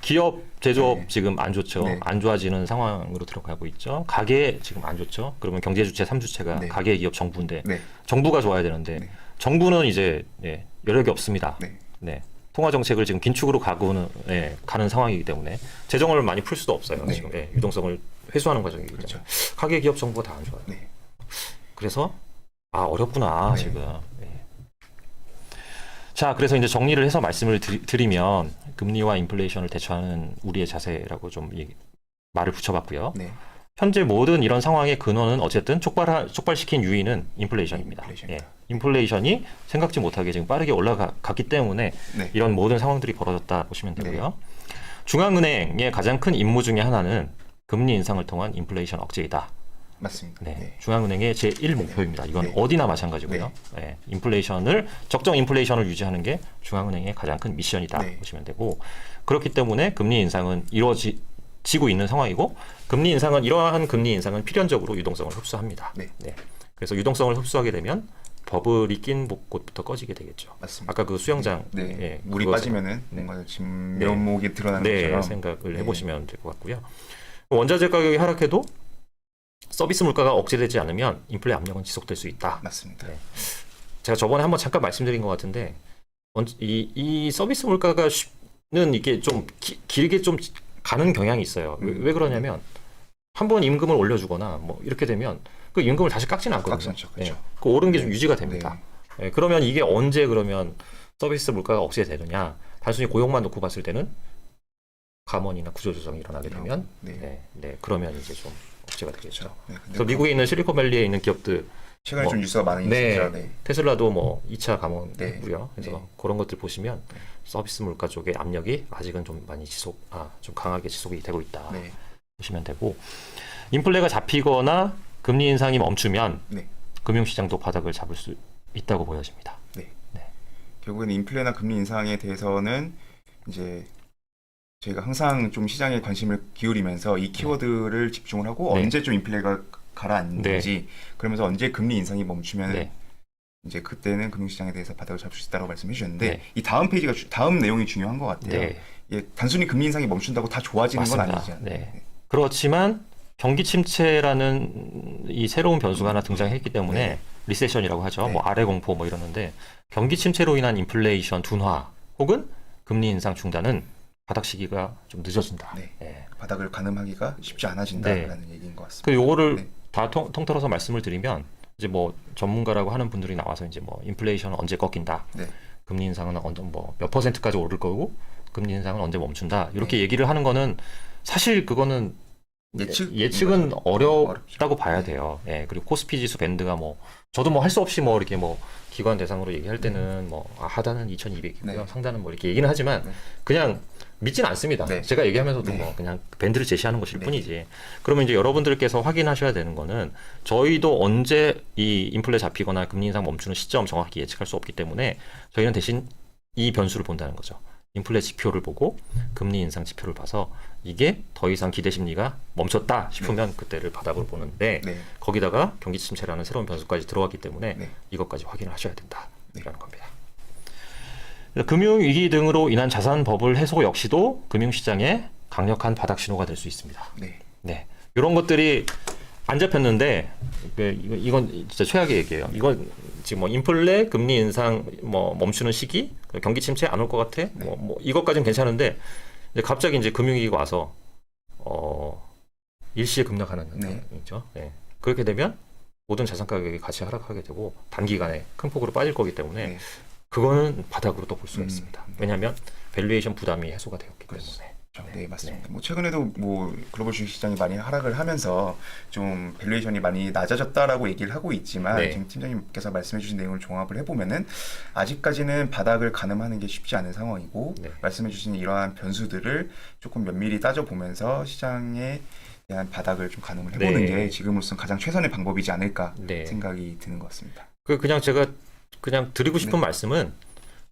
기업, 제조업 네. 지금 안 좋죠. 네. 안 좋아지는 상황으로 들어가고 있죠. 가계 지금 안 좋죠. 그러면 경제 주체 3주체가 네. 가계, 기업, 정부인데 네. 정부가 좋아야 되는데 네. 정부는 이제 여력이 없습니다. 네. 네. 통화 정책을 지금 긴축으로 가는 상황이기 때문에 재정을 많이 풀 수도 없어요. 네. 지금 유동성을 회수하는 과정이기 때문에 그렇죠. 가계, 기업, 정부가 다 안 좋아요. 네. 그래서 어렵구나 네. 지금. 자, 그래서 이제 정리를 해서 말씀을 드리면 금리와 인플레이션을 대처하는 우리의 자세라고 좀 말을 붙여봤고요. 네. 현재 모든 이런 상황의 근원은 어쨌든 촉발시킨 요인은 인플레이션입니다. 인플레이션이다. 인플레이션이 생각지 못하게 지금 빠르게 올라갔기 때문에 네. 이런 모든 상황들이 벌어졌다 보시면 되고요. 중앙은행의 가장 큰 임무 중에 하나는 금리 인상을 통한 인플레이션 억제이다. 맞습니다. 네. 네. 중앙은행의 제1 목표입니다. 이건 네. 어디나 마찬가지고요. 적정 인플레이션을 유지하는 게 중앙은행의 가장 큰 미션이다 네. 보시면 되고 그렇기 때문에 금리 인상은 이루어지고 있는 상황이고 이러한 금리 인상은 필연적으로 유동성을 흡수합니다. 네. 그래서 유동성을 흡수하게 되면 버블이 낀 곳부터 꺼지게 되겠죠. 맞습니다. 아까 그 수영장 물이 그거 빠지면은 뭔가 진면목이 드러나는 것처럼 생각을 해보시면 될 것 같고요. 원자재 가격이 하락해도 서비스 물가가 억제되지 않으면 인플레 압력은 지속될 수 있다. 맞습니다. 네. 제가 저번에 한번 잠깐 말씀드린 것 같은데 이 서비스 물가가는 이게 좀 길게 좀 가는 경향이 있어요. 왜 그러냐면 한번 임금을 올려주거나 뭐 이렇게 되면 그 임금을 다시 깎지는 않거든요. 깎지 않죠. 그렇죠. 네. 그 오른 게 좀 네. 유지가 됩니다. 네. 그러면 이게 언제 그러면 서비스 물가가 억제되느냐? 단순히 고용만 놓고 봤을 때는 감원이나 구조조정이 일어나게 되면 그러면 이제 좀 억제가 되겠죠. 네, 그래서 미국에 있는 실리콘밸리에 있는 기업들 최근에 뭐, 좀 뉴스가 많이 네, 있었죠. 네. 테슬라도 뭐 2차 감원이고요. 그래서 네. 그런 것들 보시면 서비스 물가 쪽의 압력이 아직은 좀 많이 좀 강하게 지속이 되고 있다. 네. 보시면 되고 인플레가 잡히거나 금리 인상이 멈추면 네. 금융시장도 바닥을 잡을 수 있다고 보여집니다. 결국에는 인플레나 금리 인상에 대해서는 이제 저희가 항상 좀 시장에 관심을 기울이면서 이 키워드를 집중을 하고 네. 언제 좀 인플레가 가라앉는지 그러면서 언제 금리 인상이 멈추면 네. 이제 그때는 금융시장에 대해서 바닥을 잡을 수 있다고 말씀해 주셨는데 네. 이 다음 페이지가 다음 내용이 중요한 것 같아요. 네. 예, 단순히 금리 인상이 멈춘다고 다 좋아지는 건 맞습니다. 아니잖아요. 네. 그렇지만 경기 침체라는 이 새로운 변수가 하나 등장했기 때문에 네. 리세션이라고 하죠. 네. 뭐 아래 공포 뭐 이러는데 경기 침체로 인한 인플레이션 둔화 혹은 금리 인상 중단은 바닥 시기가 좀 늦어진다. 네. 예. 바닥을 가늠하기가 쉽지 않아진다라는 얘기인 것 같습니다. 그 요거를 네. 다 통틀어서 말씀을 드리면 이제 뭐 전문가라고 하는 분들이 나와서 이제 뭐 인플레이션은 언제 꺾인다. 네. 금리 인상은 언제 뭐 몇 %까지 오를 거고 금리 인상은 언제 멈춘다. 이렇게 네. 얘기를 하는 거는 사실 그거는 예측은 어렵다고 봐야 돼요. 예, 그리고 코스피 지수 밴드가 뭐 저도 뭐 할 수 없이 뭐 이렇게 뭐 기관 대상으로 얘기할 때는 뭐 하단은 2200이고요. 네. 상단은 뭐 이렇게 얘기는 하지만 네. 그냥 믿진 않습니다. 네. 제가 얘기하면서도 네. 뭐 그냥 밴드를 제시하는 것일 네. 뿐이지. 그러면 이제 여러분들께서 확인하셔야 되는 거는 저희도 언제 이 인플레 잡히거나 금리 인상 멈추는 시점 정확히 예측할 수 없기 때문에 저희는 대신 이 변수를 본다는 거죠. 인플레 지표를 보고 금리 인상 지표를 봐서 이게 더 이상 기대 심리가 멈췄다 싶으면 그때를 바닥으로 보는데 네. 거기다가 경기 침체라는 새로운 변수까지 들어왔기 때문에 네. 이것까지 확인을 하셔야 된다라는 네. 겁니다. 금융위기 등으로 인한 자산 버블 해소 역시도 금융시장에 강력한 바닥 신호가 될 수 있습니다. 네. 네, 이런 것들이 안 잡혔는데 이건 진짜 최악의 얘기예요. 이건 지금 뭐 인플레, 금리 인상 뭐 멈추는 시기, 경기 침체 안 올 것 같아. 뭐 이것까지는 괜찮은데 이제 갑자기 이제 금융위기가 와서 일시에 급락하는 현상이죠. 네. 그렇게 되면 모든 자산 가격이 같이 하락하게 되고 단기간에 큰 폭으로 빠질 거기 때문에 네. 그거는 바닥으로 또 볼 수가 있습니다. 왜냐하면 밸류에이션 부담이 해소가 되었기 때문에. 네, 맞습니다. 뭐 최근에도 뭐 글로벌 주식 시장이 많이 하락을 하면서 좀 밸류에이션이 많이 낮아졌다라고 얘기를 하고 있지만 지금 팀장님께서 말씀해주신 내용을 종합을 해보면은 아직까지는 바닥을 가늠하는 게 쉽지 않은 상황이고 말씀해주신 이러한 변수들을 조금 면밀히 따져보면서 시장에 대한 바닥을 좀 가늠을 해보는 게 지금으로서는 가장 최선의 방법이지 않을까 생각이 드는 것 같습니다. 그냥 제가 그냥 드리고 싶은 말씀은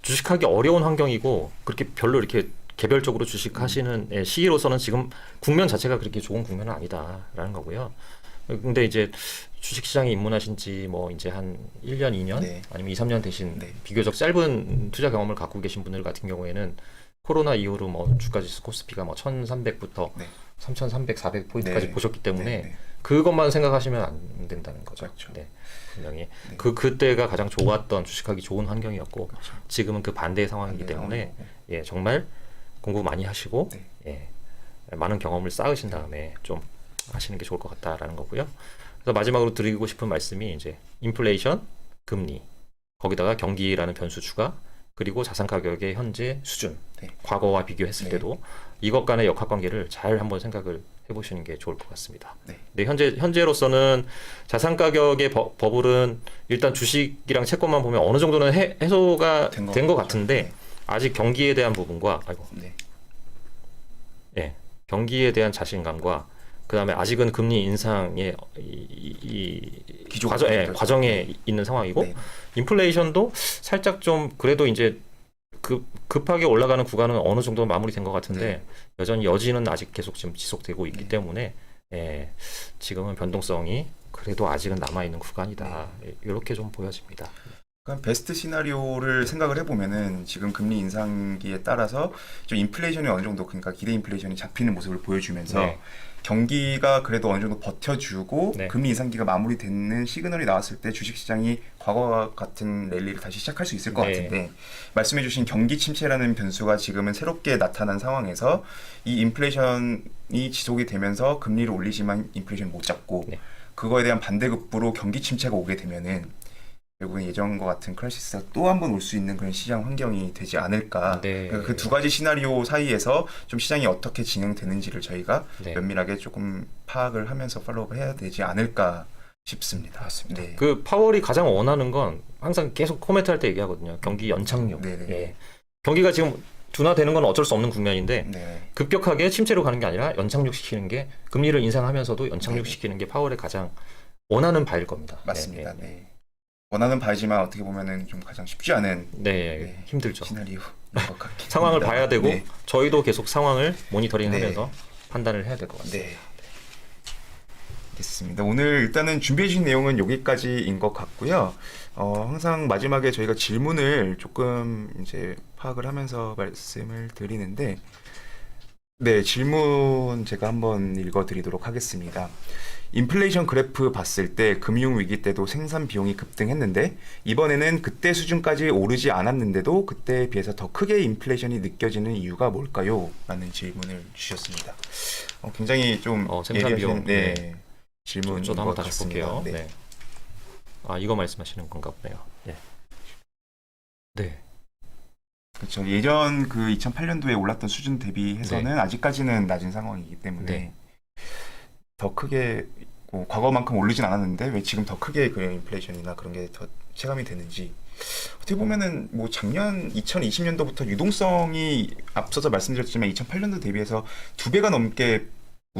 주식하기 어려운 환경이고 그렇게 별로 이렇게 개별적으로 주식하시는 시기로서는 지금 국면 자체가 그렇게 좋은 국면은 아니다라는 거고요. 근데 이제 주식시장에 입문하신 지 뭐 이제 한 1년, 2년 아니면 2, 3년 되신 비교적 짧은 투자 경험을 갖고 계신 분들 같은 경우에는 코로나 이후로 뭐 주가지수 코스피가 뭐 1300부터 3300, 400포인트까지 보셨기 때문에 그것만 생각하시면 안 된다는 거죠. 그렇죠. 분명히 그때가 가장 좋았던 주식하기 좋은 환경이었고 지금은 그 반대의 상황이기 때문에 정말 공부 많이 하시고 많은 경험을 쌓으신 다음에 좀 하시는 게 좋을 것 같다라는 거고요. 그래서 마지막으로 드리고 싶은 말씀이 이제 인플레이션, 금리, 거기다가 경기라는 변수 추가, 그리고 자산 가격의 현재 수준, 과거와 비교했을 때도 이것 간의 역학관계를 잘 한번 생각을 해보시는 게 좋을 것 같습니다. 네, 현재로서는 자산 가격의 버블은 일단 주식이랑 채권만 보면 어느 정도는 해소가 된 것 같은데 아직 경기에 대한 부분과 경기에 대한 자신감과 그다음에 아직은 금리 인상의 과정에 있는 상황이고 인플레이션도 살짝 좀 그래도 이제 급하게 올라가는 구간은 어느 정도 마무리된 것 같은데 여전히 여지는 아직 계속 지금 지속되고 있기 때문에 지금은 변동성이 그래도 아직은 남아 있는 구간이다. 이렇게 좀 보여집니다. 그러니까 베스트 시나리오를 생각을 해보면은 지금 금리 인상기에 따라서 좀 인플레이션이 어느 정도 그러니까 기대 인플레이션이 잡히는 모습을 보여주면서 네. 경기가 그래도 어느 정도 버텨주고 네. 금리 인상기가 마무리되는 시그널이 나왔을 때 주식시장이 과거와 같은 랠리를 다시 시작할 수 있을 것 네. 같은데 말씀해주신 경기 침체라는 변수가 지금은 새롭게 나타난 상황에서 이 인플레이션이 지속이 되면서 금리를 올리지만 인플레이션 못 잡고 네. 그거에 대한 반대급부로 경기 침체가 오게 되면은 결국은 예전과 같은 크라이시스가 또 한 번 올 수 있는 그런 시장 환경이 되지 않을까. 네. 그 두 가지 시나리오 사이에서 좀 시장이 어떻게 진행되는지를 저희가 네. 면밀하게 조금 파악을 하면서 팔로우를 해야 되지 않을까 싶습니다. 맞습니다. 네. 그 파월이 가장 원하는 건 항상 계속 코멘트 할 때 얘기하거든요. 경기 연착륙. 네네. 예. 경기가 지금 둔화되는 건 어쩔 수 없는 국면인데 네. 급격하게 침체로 가는 게 아니라 연착륙시키는 게 금리를 인상하면서도 연착륙시키는 게 파월의 가장 원하는 바일 겁니다. 맞습니다. 네. 네. 원하는 바이지만 어떻게 보면은 좀 가장 쉽지 않은 네, 네. 힘들죠. 시나리오인 것 같긴 상황을 합니다. 봐야 되고 네. 저희도 계속 상황을 모니터링하면서 네. 판단을 해야 될 것 같습니다. 네. 됐습니다. 오늘 일단은 준비해 주신 내용은 여기까지인 것 같고요. 항상 마지막에 저희가 질문을 조금 이제 파악을 하면서 말씀을 드리는데, 네, 질문 제가 한번 읽어드리도록 하겠습니다. 인플레이션 그래프 봤을 때 금융위기 때도 생산 비용이 급등했는데 이번에는 그때 수준까지 오르지 않았는데도 그때에 비해서 더 크게 인플레이션이 느껴지는 이유가 뭘까요? 라는 질문을 주셨습니다. 굉장히 좀 생산 비용. 네, 네. 질문인 저도 것 한번 다시 같습니다. 볼게요. 네. 네. 아, 이거 말씀하시는 건가 보네요. 네. 네. 그렇죠. 예전 그 2008년도에 올랐던 수준 대비해서는 아직까지는 낮은 상황이기 때문에 네. 더 크게 과거만큼 오르진 않았는데 왜 지금 더 크게 그 인플레이션이나 그런 게 더 체감이 되는지 어떻게 보면은 뭐 작년 2020년도부터 유동성이 앞서서 말씀드렸지만 2008년도 대비해서 2배가 넘게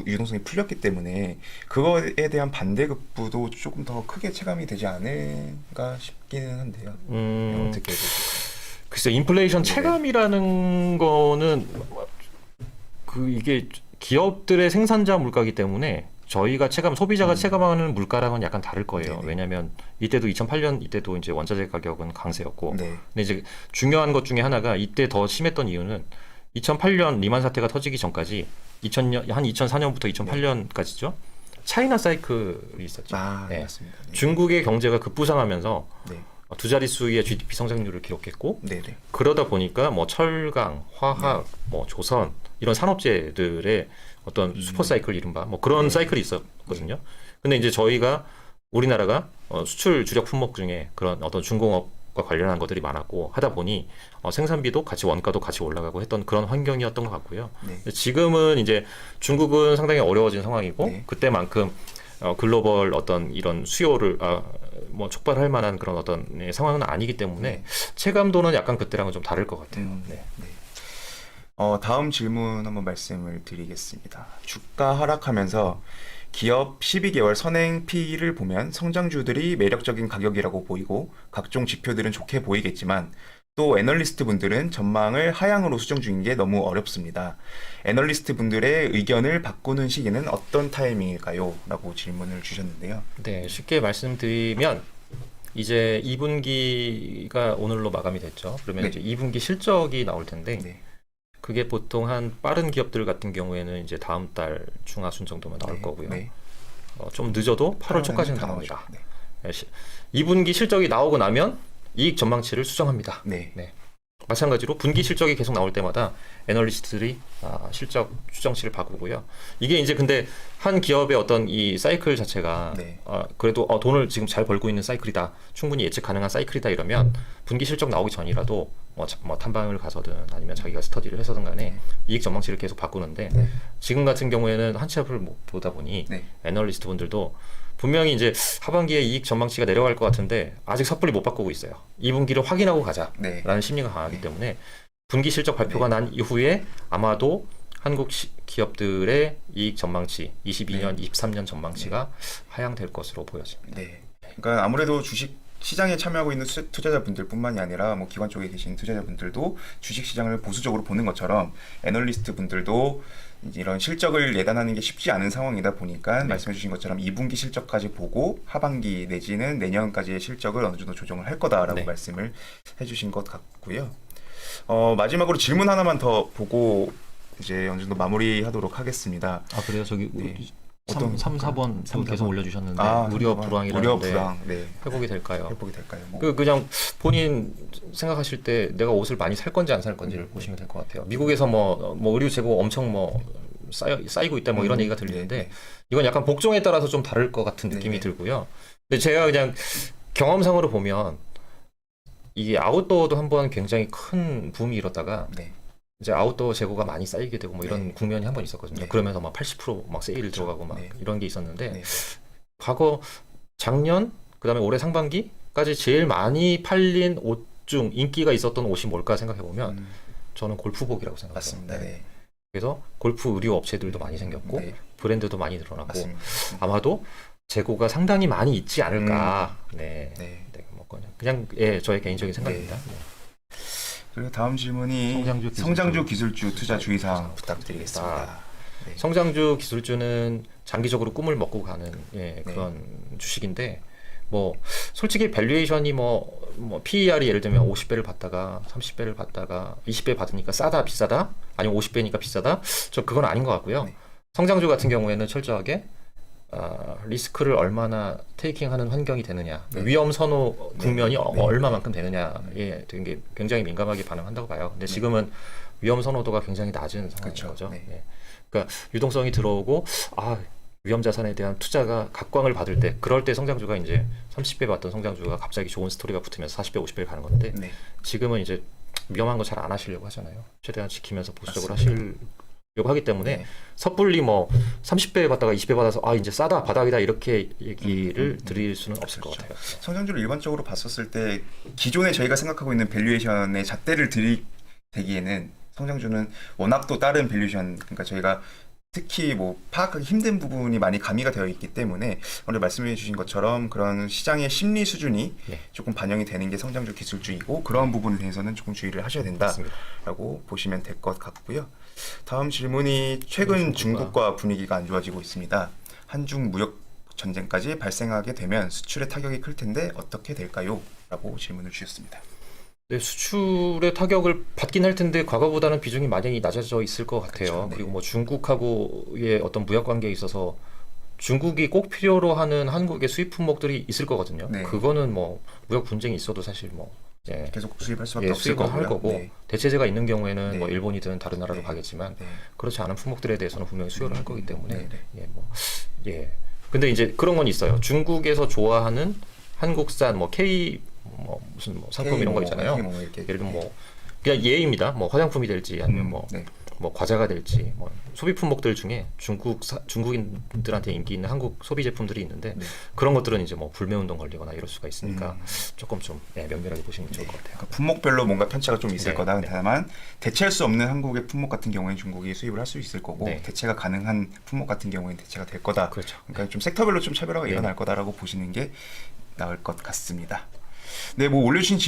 유동성이 풀렸기 때문에 그거에 대한 반대급부도 조금 더 크게 체감이 되지 않을까 싶기는 한데요. 어떻게 보실까요? 글쎄 인플레이션 네. 체감이라는 거는 그 이게 기업들의 생산자 물가이기 때문에 저희가 소비자가 체감하는 물가랑은 약간 다를 거예요. 네네. 왜냐하면 이때도 2008년 이때도 이제 원자재 가격은 강세였고, 네. 근데 이제 중요한 것 중에 하나가 이때 더 심했던 이유는 2008년 리만 사태가 터지기 전까지 한 2004년부터 2008년까지죠. 차이나 사이클이 있었죠. 네. 맞습니다. 네. 중국의 경제가 급부상하면서 네. 두 자릿수의 GDP 성장률을 기록했고, 네네. 그러다 보니까 뭐 철강, 화학, 네. 뭐 조선 이런 산업재들의 어떤 슈퍼 사이클 이른바 뭐 그런 네. 사이클이 있었거든요. 근데 이제 우리나라가 수출 주력 품목 중에 그런 어떤 중공업과 관련한 것들이 많았고 하다 보니 생산비도 같이 원가도 같이 올라가고 했던 그런 환경이었던 것 같고요. 네. 근데 지금은 이제 중국은 상당히 어려워진 상황이고 네. 그때만큼 글로벌 어떤 이런 수요를 뭐 촉발할 만한 그런 어떤 상황은 아니기 때문에 네. 체감도는 약간 그때랑은 좀 다를 것 같아요. 네. 다음 질문 한번 말씀을 드리겠습니다. 주가 하락하면서 기업 12개월 선행 P를 보면 성장주들이 매력적인 가격이라고 보이고 각종 지표들은 좋게 보이겠지만 또 애널리스트 분들은 전망을 하향으로 수정 중인 게 너무 어렵습니다. 애널리스트 분들의 의견을 바꾸는 시기는 어떤 타이밍일까요? 라고 질문을 주셨는데요. 네, 쉽게 말씀드리면 이제 2분기가 오늘로 마감이 됐죠. 그러면 네. 이제 2분기 실적이 나올 텐데 네. 그게 보통 한 빠른 기업들 같은 경우에는 이제 다음 달 중하순 정도면 나올 네. 거고요. 네. 좀 늦어도 8월 초까지는 다 나오죠. 나옵니다. 네. 2분기 실적이 나오고 나면 이익 전망치를 수정합니다. 네. 마찬가지로 분기 실적이 계속 나올 때마다 애널리스트들이 실적 추정치를 바꾸고요. 이게 이제 근데 한 기업의 어떤 이 사이클 자체가 네. 그래도 돈을 지금 잘 벌고 있는 사이클이다, 충분히 예측 가능한 사이클이다 이러면 분기 실적 나오기 전이라도 뭐 탐방을 가서든 아니면 자기가 스터디를 해서든 간에 네. 이익 전망치를 계속 바꾸는데 네. 지금 같은 경우에는 한 치 앞을 못 보다 보니 네. 애널리스트 분들도 분명히 이제 하반기에 이익 전망치가 내려갈 것 같은데 아직 섣불리 못 바꾸고 있어요. 2분기를 확인하고 가자라는 네. 심리가 강하기 네. 때문에 분기 실적 발표가 난 이후에 아마도 한국 기업들의 이익 전망치 22년, 23년 전망치가 하향될 것으로 보여집니다. 네. 그러니까 아무래도 주식 시장에 참여하고 있는 투자자분들뿐만이 아니라 뭐 기관 쪽에 계신 투자자분들도 주식 시장을 보수적으로 보는 것처럼 애널리스트 분들도 이런 실적을 예단하는 게 쉽지 않은 상황이다 보니까 말씀해 주신 것처럼 2분기 실적까지 보고 하반기 내지는 내년까지의 실적을 어느 정도 조정을 할 거다라고 말씀을 해주신 것 같고요. 마지막으로 질문 하나만 더 보고 이제 어느 정도 마무리하도록 하겠습니다. 아 그래요? 저기 네. 3, 4번 계속 올려주셨는데 무료 불황이라는데 무료 불황 회복이 될까요? 회복이 될까요? 뭐. 그냥 본인 생각하실 때 내가 옷을 많이 살 건지 안 살 건지를 보시면 될 것 같아요. 미국에서 뭐 의류 재고 엄청 뭐 쌓이고 있다 뭐 이런 얘기가 들리는데 이건 약간 복종에 따라서 좀 다를 것 같은 느낌이 들고요. 근데 제가 그냥 경험상으로 보면 이게 아웃도어도 한번 굉장히 큰 붐이 일었다가 이제 아웃도어 재고가 많이 쌓이게 되고 뭐 이런 국면이 한 번 있었거든요. 그러면서 막 80% 세일 들어가고 막 이런 게 있었는데 과거 작년 그다음에 올해 상반기까지 제일 많이 팔린 옷 중 인기가 있었던 옷이 뭘까 생각해 보면 저는 골프복이라고 생각해요. 맞습니다. 그래서 골프 의류 업체들도 많이 생겼고 브랜드도 많이 늘어나고 맞습니다. 아마도 재고가 상당히 많이 있지 않을까. 뭐 그냥 저의 개인적인 생각입니다. 그리고 다음 질문이 성장주 기술주 투자 주의사항 부탁드리겠습니다. 성장주 기술주는 장기적으로 꿈을 먹고 가는 그런 주식인데 뭐 솔직히 밸류에이션이 뭐 PER이 예를 들면 50배를 받다가 30배를 받다가 20배 받으니까 싸다 비싸다 아니면 50배니까 비싸다 저 그건 아닌 것 같고요. 성장주 같은 경우에는 철저하게 리스크를 얼마나 테이킹하는 환경이 되느냐, 위험 선호 국면이 얼마만큼 되느냐에 되게 굉장히 민감하게 반응한다고 봐요. 근데 지금은 위험 선호도가 굉장히 낮은 상황인 거죠. 그러니까 유동성이 들어오고 위험 자산에 대한 투자가 각광을 받을 때, 그럴 때 성장주가 이제 30배 받던 성장주가 갑자기 좋은 스토리가 붙으면서 40배, 50배를 가는 건데 지금은 이제 위험한 거 잘 안 하시려고 하잖아요. 최대한 지키면서 보수적으로 하시려고 하기 때문에 섣불리 뭐 30배 받다가 20배 받아서 이제 싸다 바닥이다 이렇게 얘기를 드릴 수는 없을 것 같아요. 성장주를 일반적으로 봤었을 때 기존에 저희가 생각하고 있는 밸류에이션의 잣대를 들이대기에는 성장주는 워낙 또 다른 밸류에이션, 그러니까 저희가 특히 뭐 파악하기 힘든 부분이 많이 가미가 되어 있기 때문에 오늘 말씀해 주신 것처럼 그런 시장의 심리 수준이 조금 반영이 되는 게 성장주 기술주이고 그런 부분에 대해서는 조금 주의를 하셔야 된다라고 보시면 될 것 같고요. 다음 질문이 최근 중국과 분위기가 안 좋아지고 있습니다. 한중 무역 전쟁까지 발생하게 되면 수출에 타격이 클 텐데 어떻게 될까요? 라고 질문을 주셨습니다. 네, 수출의 타격을 받긴 할 텐데 과거보다는 비중이 많이 낮아져 있을 것 같아요. 그리고 뭐 중국하고의 어떤 무역 관계에 있어서 중국이 꼭 필요로 하는 한국의 수입 품목들이 있을 거거든요. 그거는 뭐 무역 분쟁이 있어도 사실 뭐 계속 수입할 수밖에 없을 할 거고 대체재가 있는 경우에는 뭐 일본이든 다른 나라로 가겠지만 그렇지 않은 품목들에 대해서는 분명히 수요를 할 거기 때문에 근데 이제 그런 건 있어요. 중국에서 좋아하는 한국산 뭐 K 무슨 상품 이런 거 있잖아요. 예를 들면 뭐 그냥 예입니다. 뭐 화장품이 될지 아니면 뭐 과자가 될지 뭐 소비 품목들 중에 중국인들한테 인기 있는 한국 소비 제품들이 있는데 그런 것들은 이제 뭐 불매운동 걸리거나 이럴 수가 있으니까 조금 좀 면밀하게 보시면 좋을 것 같아요. 그러니까 품목별로 뭔가 편차가 좀 있을 거다. 다만 대체할 수 없는 한국의 품목 같은 경우에는 중국이 수입을 할 수 있을 거고 대체가 가능한 품목 같은 경우에는 대체가 될 거다. 그러니까 좀 섹터별로 좀 차별화가 일어날 거다라고 보시는 게 나을 것 같습니다. 네, 뭐 올려주신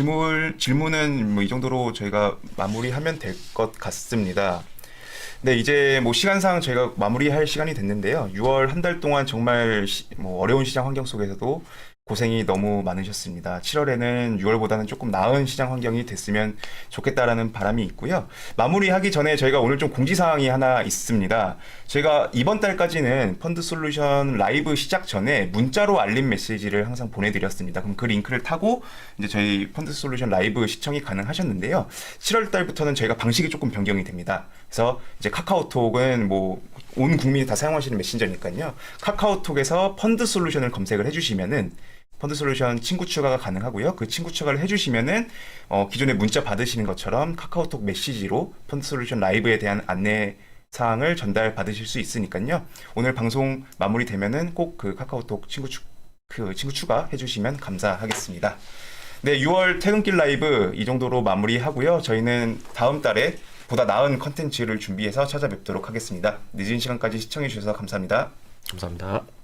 질문은 뭐 이 정도로 저희가 마무리하면 될 것 같습니다. 네, 이제 뭐 시간상 저희가 마무리할 시간이 됐는데요. 6월 한 달 동안 정말 뭐 어려운 시장 환경 속에서도 고생이 너무 많으셨습니다. 7월에는 6월보다는 조금 나은 시장 환경이 됐으면 좋겠다라는 바람이 있고요. 마무리하기 전에 저희가 오늘 좀 공지사항이 하나 있습니다. 저희가 이번 달까지는 펀드 솔루션 라이브 시작 전에 문자로 알림 메시지를 항상 보내드렸습니다. 그럼 그 링크를 타고 이제 저희 펀드 솔루션 라이브 시청이 가능하셨는데요. 7월 달부터는 저희가 방식이 조금 변경이 됩니다. 그래서 이제 카카오톡은 뭐 온 국민이 다 사용하시는 메신저니까요. 카카오톡에서 펀드 솔루션을 검색을 해주시면은 펀드 솔루션 친구 추가가 가능하고요. 그 친구 추가를 해주시면은 기존에 문자 받으시는 것처럼 카카오톡 메시지로 펀드 솔루션 라이브에 대한 안내 사항을 전달 받으실 수 있으니까요. 오늘 방송 마무리되면은 꼭 그 카카오톡 친구 추가 해주시면 감사하겠습니다. 네, 6월 퇴근길 라이브 이 정도로 마무리하고요. 저희는 다음 달에 보다 나은 컨텐츠를 준비해서 찾아뵙도록 하겠습니다. 늦은 시간까지 시청해 주셔서 감사합니다. 감사합니다.